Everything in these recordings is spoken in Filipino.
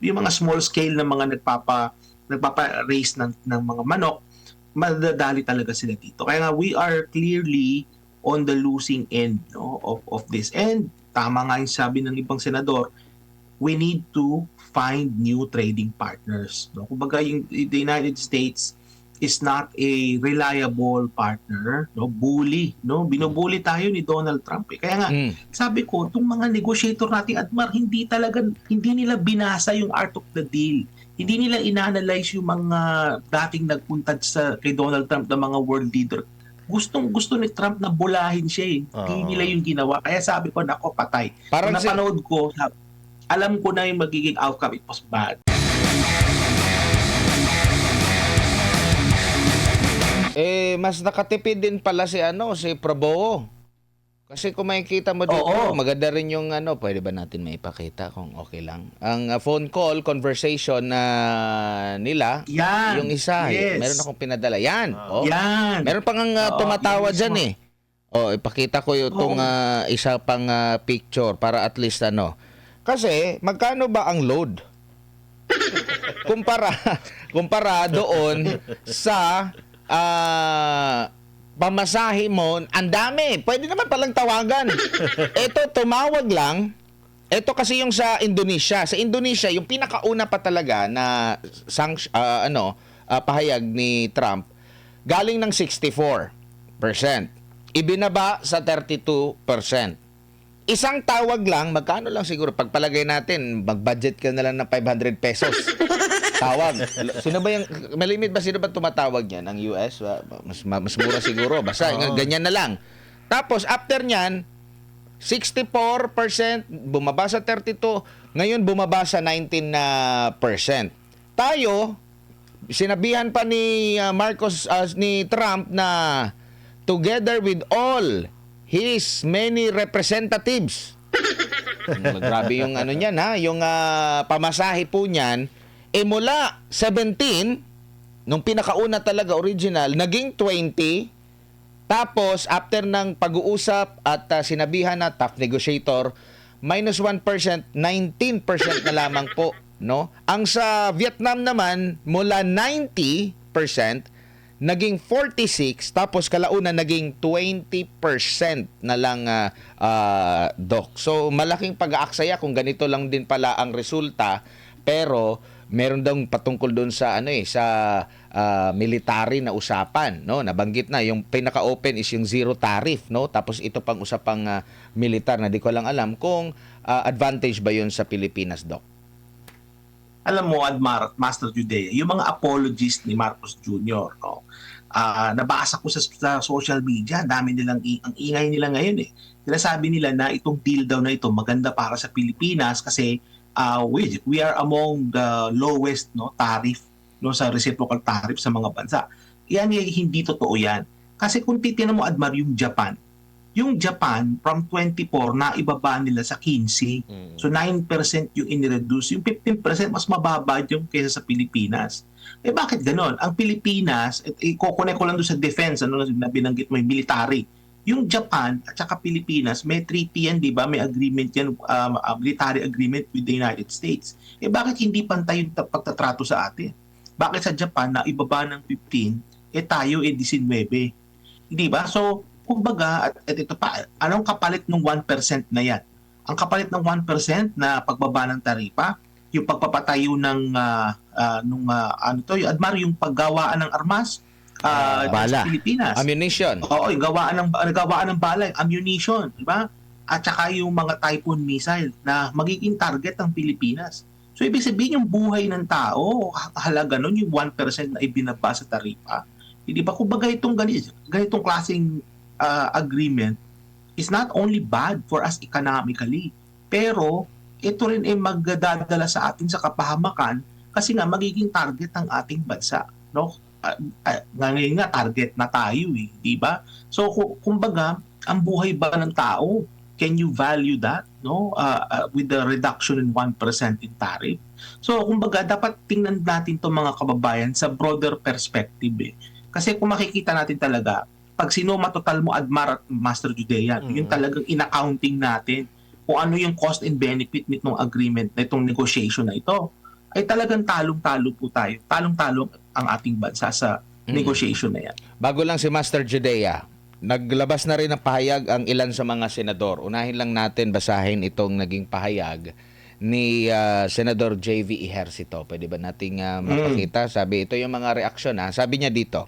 yung mga small scale na mga nagpapa-raise ng mga manok, madadali talaga sila dito. Kaya nga we are clearly on the losing end, no, of this. And tama nga yung sabi ng ibang senador, we need to find new trading partners. No? Kumbaga, the United States is not a reliable partner, no? Bully, no? Binubuli tayo ni Donald Trump. Eh. Kaya nga, sabi ko, itong mga negotiator nating Admar, hindi nila binasa yung art of the deal. Hindi nila ina-analyze yung mga dating nagpunta kay Donald Trump na mga world leader. Gustong-gusto ni Trump na bulahin siya eh. Hindi nila yung ginawa. Kaya sabi ko, nako, patay. Parang napanood ko, alam ko na yung magiging outcome. It was bad. Mas nakatipid din pala si Prabowo. Kasi kung makikita mo dito, maganda rin yung pwede ba natin maipakita kung okay lang. Ang phone call, conversation nila, yan, yung isa, meron akong pinadala. Yan. Yan. Meron pang tumatawa dyan eh. Ipakita ko yung isa pang picture para at least Kasi, magkano ba ang load? Kumpara doon sa pamasahe mo, ang dami. Pwede naman palang tawagan. Ito, tumawag lang. Ito kasi yung sa Indonesia. Sa Indonesia, yung pinakauna pa talaga na pahayag ni Trump, galing ng 64%. Ibinaba sa 32%. Isang tawag lang, magkano lang siguro, pagpalagay natin, mag-budget ka na lang ng 500 pesos. Tawag. Sino ba yung, malimit ba sino ba tumatawag niyan? Ang US? Mas mura siguro. Basta, ganyan na lang. Tapos, after niyan, 64%, bumaba sa 32%, ngayon bumaba sa 19%. Tayo, sinabihan pa ni ni Trump na together with all his many representatives. Grabe yung niyan yung pamasahe po niyan, mula 17, nung pinakauna talaga original, naging 20, tapos after ng pag-uusap at sinabihan na tough negotiator, minus 1%, 19% na lamang po, no? Ang sa Vietnam naman, mula 90%, naging 46, tapos kalauna naging 20% na lang, Doc. So, malaking pag-aaksaya kung ganito lang din pala ang resulta, pero meron daw patungkol doon sa sa military na usapan, no? Nabanggit na yung pinaka-open is yung zero tariff, no? Tapos ito pang usapang militar na di ko lang alam kung advantage ba 'yun sa Pilipinas, Doc. Alam mo, Admar, Master Judea, yung mga apologies ni Marcos Jr., no? Nabasa ko sa social media, dami nilang ang ingay nila ngayon eh. Sinasabi nila na itong deal daw na ito maganda para sa Pilipinas kasi we are among the lowest tariff sa reciprocal tariff sa mga bansa. Yan hindi totoo yan. Kasi kung titingnan mo, Admar, yung Japan from 24 na ibaba nila sa 15. So 9% yung in-reduce. Yung 15% mas mababa yung kaysa sa Pilipinas. Bakit ganon? Ang Pilipinas, ikukunin ko lang doon sa defense, na binanggit mo yung military. Yung Japan at saka Pilipinas, may treaty yan, di ba? May agreement yan, military agreement with the United States. Bakit hindi pantay yung pagtatrato sa atin? Bakit sa Japan na ibaba ng 15, tayo 19? Di ba? So, kumbaga, at ito pa, anong kapalit ng 1% na yan? Ang kapalit ng 1% na pagbaba ng taripa, yung pagpapatayo ng yung paggawaan ng armas, bala. sa Pilipinas. Ammunition. Oo, yung gawaan ng bala, ammunition, di ba? At saka yung mga Typhoon missile na magiging target ng Pilipinas. So, ibig sabihin yung buhay ng tao, halaga nun yung 1% na ibinaba sa taripa. Di ba? Kumbaga itong ganitong klaseng agreement is not only bad for us economically, pero ito rin ay magdadala sa atin sa kapahamakan kasi nga magiging target ng ating bansa, no? Ngayon nga target na tayo di ba? So kumbaga, ang buhay ba ng tao, can you value that, no? With the reduction in 1% in tariff. So kumbaga, dapat tingnan natin 'tong mga kababayan sa broader perspective Kasi kung makikita natin talaga, pag sinuma total mo, Admar at Master Judea, yung talagang in-accounting natin kung ano yung cost and benefit nitong agreement, nitong negotiation na ito. ay talagang talong-talo po tayo. Talong-talo ang ating bansa sa negotiation na yan. Bago lang si Master Judea, naglabas na rin ng pahayag ang ilan sa mga senador. Unahin lang natin basahin itong naging pahayag ni Senador J.V. Ejercito. Pwede ba nating mapakita? Sabi, ito yung mga reaksyon. Sabi niya dito,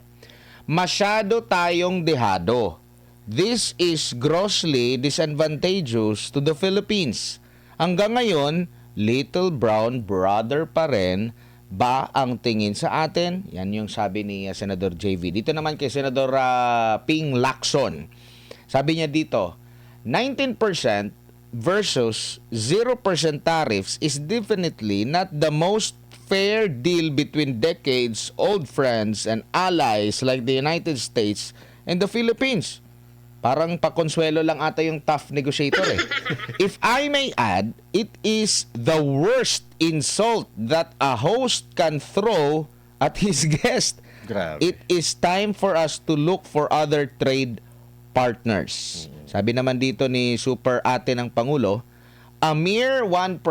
masyado tayong dehado. This is grossly disadvantageous to the Philippines. Hanggang ngayon, little brown brother pa rin ba ang tingin sa atin? Yan yung sabi ni Senador JV. Dito naman kay Senador Ping Lacson. Sabi niya dito, 19% versus 0% tariffs is definitely not the most fair deal between decades-old friends and allies like the United States and the Philippines. Parang pakonsuelo lang ata yung tough negotiator eh. If I may add, it is the worst insult that a host can throw at his guest. Grabe. It is time for us to look for other trade partners. Sabi naman dito ni Super Ate ng Pangulo, a mere 1%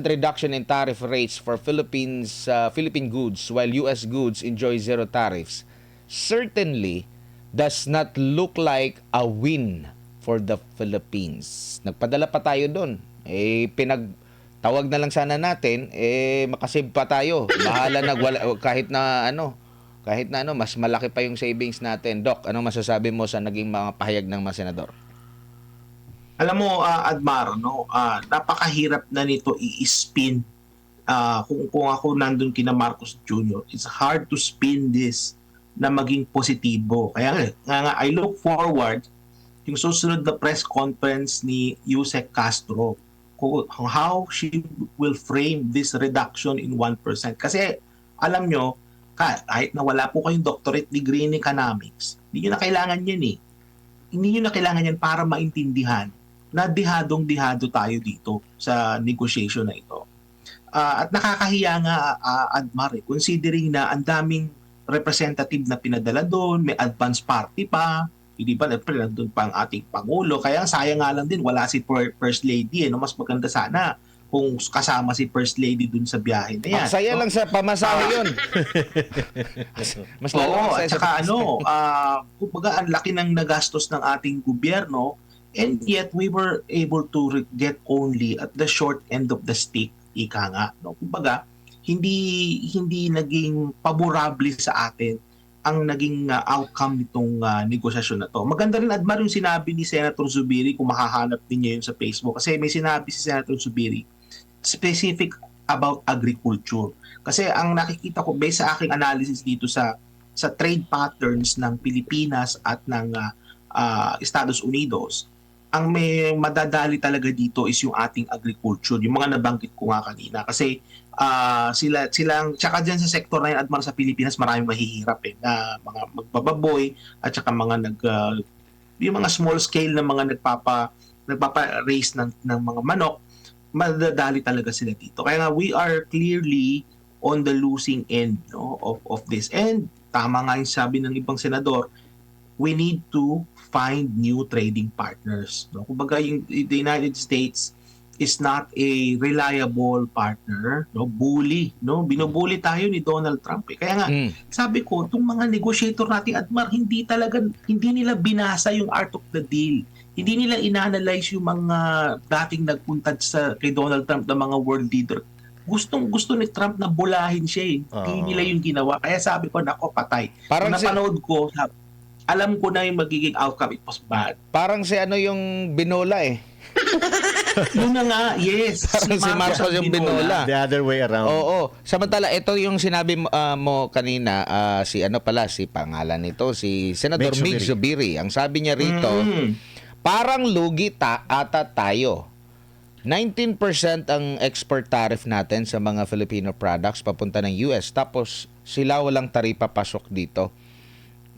reduction in tariff rates for Philippine goods while US goods enjoy zero tariffs certainly does not look like a win for the Philippines. Nagpadala pa tayo doon. Pinagtawag na lang sana natin, makasave pa tayo. Bahala kahit na ano, mas malaki pa yung savings natin. Doc, anong masasabi mo sa naging mga pahayag ng mga senador? Alam mo, Admar, no, napakahirap na nito i-spin. Kung ako nandun kina Marcos Jr., it's hard to spin this na maging positibo. Kaya nga, I look forward yung susunod na press conference ni Yusek Castro how she will frame this reduction in 1%. Kasi alam nyo, kahit na wala po kayong doctorate degree in economics, hindi nyo na kailangan yan eh. Hindi nyo na kailangan yan para maintindihan na dihadong-dihado tayo dito sa negotiation na ito. At nakakahiya nga, Admar, considering na ang daming representative na pinadala doon, may advance party pa, hindi ba, nandun pa ang ating Pangulo, kaya sayang nga lang din, wala si First Lady, no? Mas maganda sana kung kasama si First Lady dun sa biyahe na yan. Saya lang sa pamasahe yun. Mas oo, at saka kumbaga ang laki ng nagastos ng ating gobyerno, and yet we were able to get only at the short end of the stick, ika nga, no? Kumbaga, hindi naging favorable sa atin ang naging outcome nitong negosasyon na to. Maganda rin, Admar, yung sinabi ni Senator Zubiri, kung makahanap niyo yun sa Facebook, kasi may sinabi si Senator Zubiri specific about agriculture. Kasi ang nakikita ko based sa aking analysis dito sa trade patterns ng Pilipinas at ng Estados Unidos, ang may madadali talaga dito is yung ating agriculture, yung mga nabanggit ko nga kanina. Kasi silang, tsaka dyan sa sektor na yan, Admar, sa Pilipinas, maraming mahihirap na mga magbababoy at tsaka mga yung mga small scale na mga nagpapa-raise ng mga manok, madadali talaga sila dito. Kaya nga, we are clearly on the losing end, no, of this. And tama nga yung sabi ng ibang senador, we need to find new trading partners. No? Kumbaga, the United States is not a reliable partner, no? Bully, no? Binubuli tayo ni Donald Trump. Kaya nga, sabi ko, itong mga negotiator natin, Admar, hindi nila binasa yung art of the deal. Hindi nila inanalyze yung mga dating nagpunta kay Donald Trump na mga world leader. Gusto ni Trump na bulahin siya eh. Hindi nila yung ginawa. Kaya sabi ko, nako, patay. Parang napanood ko, alam ko na yung magiging outcome. It was bad. Parang yung binola eh. Yun na nga, yes. Parang si Marcos yung binola. The other way around. Oo. Samantala, ito yung sinabi mo kanina, si pangalan nito, si Senator Mig Zubiri. Ang sabi niya rito, parang lugi ata tayo. 19% ang export tariff natin sa mga Filipino products papunta ng US. Tapos sila walang taripa pasok dito.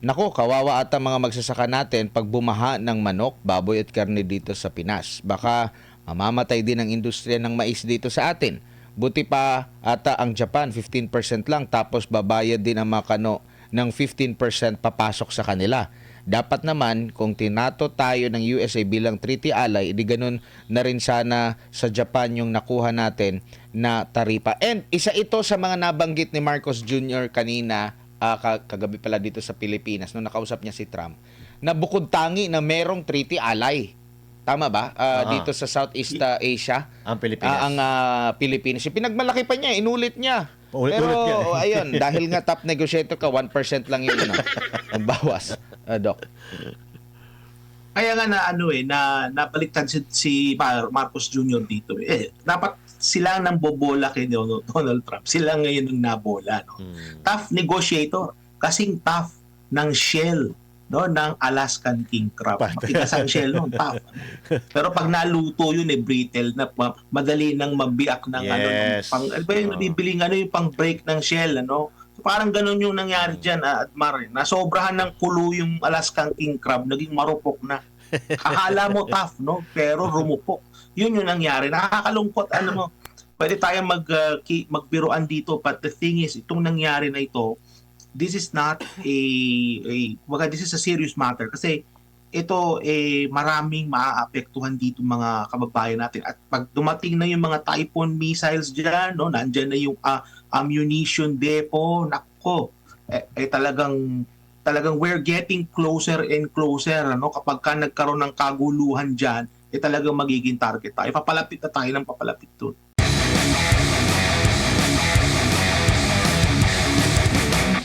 Nako, kawawa ata mga magsasaka natin pag bumaha ng manok, baboy at karne dito sa Pinas. Baka mamamatay din ang industriya ng mais dito sa atin. Buti pa ata ang Japan, 15% lang, tapos babayad din ang mga kano ng 15% papasok sa kanila. dapat naman kung tinato tayo ng USA bilang treaty ally, di ganun na rin sana sa Japan yung nakuha natin na taripa. And isa ito sa mga nabanggit ni Marcos Jr. kanina, kagabi pala dito sa Pilipinas, nung nakausap niya si Trump, na bukod tangi na merong treaty ally. Tama ba? Dito sa Southeast Asia. Ang Pilipinas. Ang Pilipinas. Pinagmalaki pa niya, inulit niya. Ulit Pero niya. ayun, dahil nga top negotiator ka, 1% lang yun, ang bawas, Doc. Kaya nga na nabaliktad si Marcos Jr. dito. Dapat sila nang bobola kay Donald Trump. Sila ngayon ang nabola, no. Tough negotiator, kasing tough ng shell, no, ng Alaskan king crab. Matigas ang shell noon, tough. Pero pag naluto yun, brittle na, madali nang mabiyak ng Yes. pang nabibiling yung pang break ng shell, ano. So, parang ganun yung nangyari diyan, Admar. Nasobrahan ng kulo yung Alaskan king crab, naging marupok na. Akala mo tough, no? Pero rumupok. Yun yung nangyari. Nakakalungkot, mo. Pwede tayong magbiruan dito, but the thing is, itong nangyari na ito, this is not this is a serious matter kasi ito maraming maaapektuhan dito mga kababayan natin. At pag dumating na yung mga Typhoon missiles diyan, no, nandiyan na yung ammunition depot, nako, talagang we're getting closer and closer, ano, kapag ka nagkaroon ng kaguluhan diyan, talagang magiging target tayo. Papalapit na tayo ng papalapit doon.